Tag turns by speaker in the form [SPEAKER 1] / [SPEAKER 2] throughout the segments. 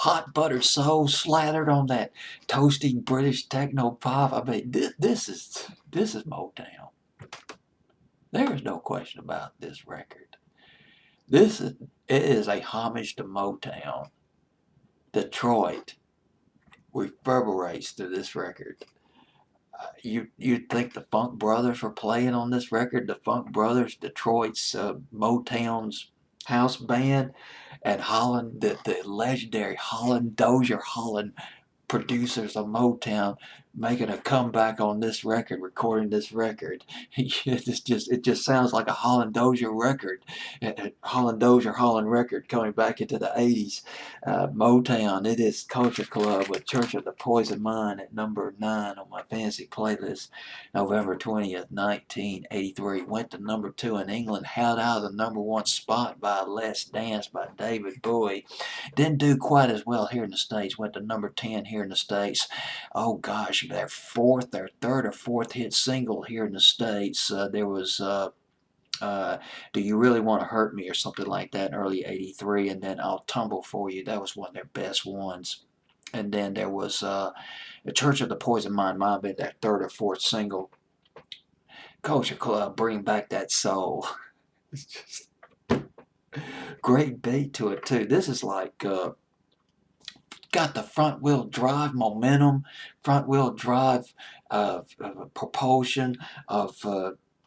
[SPEAKER 1] hot butter soul slathered on that toasty British techno pop. I mean, this is Motown. There is no question about this record. This is it is a homage to Motown. Detroit reverberates through this record. You'd think the Funk Brothers were playing on this record. The Funk Brothers, Detroit's Motown's house band, and Holland, the legendary Holland Dozier Holland producers of Motown making a comeback on this record, recording this record. It just sounds like a Holland Dozier record, Holland Dozier Holland record coming back into the '80s. Motown. It is Culture Club with Church of the Poison Mind at number 9 on my fancy playlist. November 20th, 1983. Went to number 2 in England. Held out of the number 1 spot by Let's Dance by David Bowie. Didn't do quite as well here in the States. Went to number 10 here in the States. Oh gosh, their third or fourth hit single here in the States. There was Do You Really Want to Hurt Me or something like that in early '83, and then I'll Tumble For You. That was one of their best ones. And then there was The Church of the Poison Mind, might have been their third or fourth single. Culture Club, Bring Back That Soul. It's just great beat to it too. This is like got the front wheel drive momentum, front wheel drive propulsion of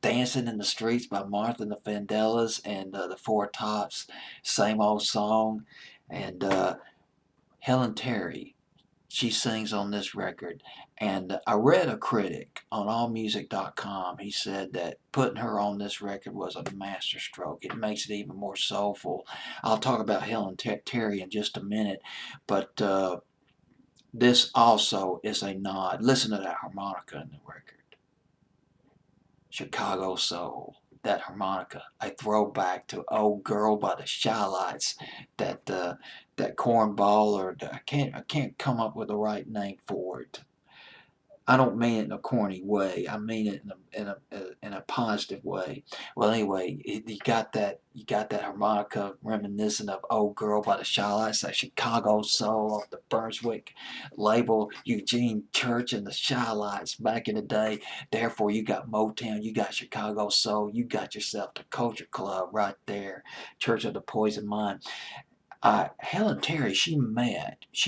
[SPEAKER 1] Dancing in the Streets by Martha and the Vandellas and the Four Tops, same old song. And Helen Terry, she sings on this record. And I read a critic on allmusic.com. He said that putting her on this record was a masterstroke. It makes it even more soulful. I'll talk about Helen Terry in just a minute, but this also is a nod. Listen to that harmonica in the record. Chicago Soul. That harmonica, a throwback to "Old Girl" by the Shy-Lights. That cornball, or I can't come up with the right name for it. I don't mean it in a corny way. I mean it in a positive way. Well, anyway, you got that harmonica reminiscent of "Old Girl" by the Shy-Lights, that Chicago Soul off the Brunswick label, Eugene Church and the Shy-Lights back in the day. Therefore, you got Motown, you got Chicago Soul, you got yourself the Culture Club right there, Church of the Poison Mind. Helen Terry, she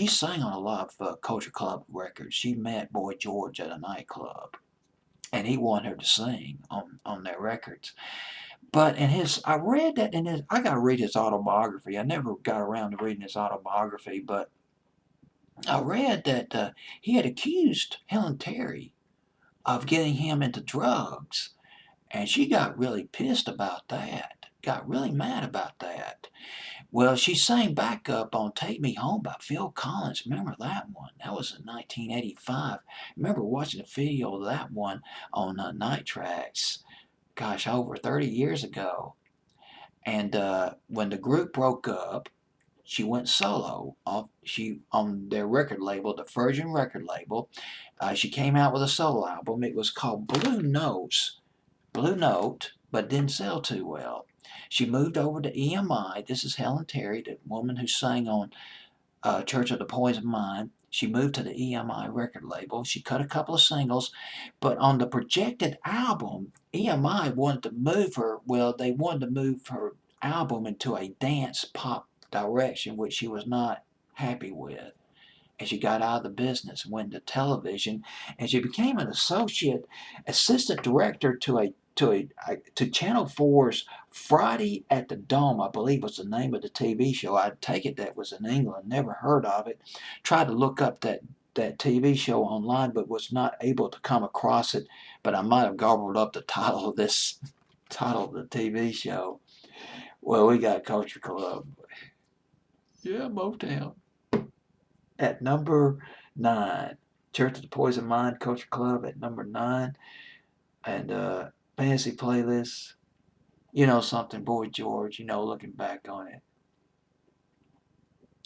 [SPEAKER 1] sang on a lot of Culture Club records. She met Boy George at a nightclub, and he wanted her to sing on their records. But I read that I got to read his autobiography. I never got around to reading his autobiography, but I read that he had accused Helen Terry of getting him into drugs, and she got really pissed about that, got really mad about that. Well, she sang backup on "Take Me Home" by Phil Collins. Remember that one? That was in 1985. Remember watching a video of that one on Night Tracks. Gosh, over 30 years ago. And when the group broke up, she went solo. She on their record label, the Virgin record label. She came out with a solo album. It was called Blue Note, but didn't sell too well. She moved over to EMI. This is Helen Terry, the woman who sang on Church of the Poison Mind. She moved to the EMI record label. She cut a couple of singles, but on the projected album, EMI wanted to move her. Well, they wanted to move her album into a dance pop direction, which she was not happy with. And she got out of the business, went to television, and she became an assistant director to Channel 4's Friday at the Dome, I believe was the name of the TV show. I take it that was in England, never heard of it. Tried to look up that TV show online, but was not able to come across it. But I might have gobbled up the title of the TV show. Well, we got Culture Club. Yeah, Motown. At number 9. Church of the Poison Mind, Culture Club at number 9. And fancy playlist. You know something, Boy George, looking back on it.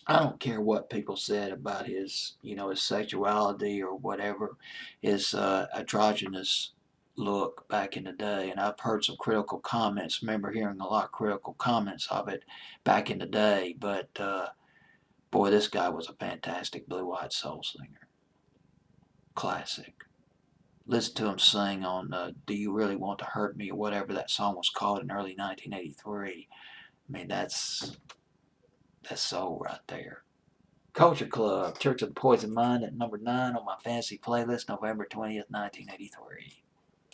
[SPEAKER 1] I don't care what people said about his sexuality or whatever, his androgynous look back in the day. And I've heard some critical comments. Remember hearing a lot of critical comments of it back in the day. But Boy, this guy was a fantastic blue-eyed soul singer. Classic. Listen to him sing on "Do You Really Want to Hurt Me" or whatever that song was called in early 1983. I mean, that's soul right there. Culture Club, Church of the Poison Mind at number 9 on my fantasy playlist, November 20th, 1983.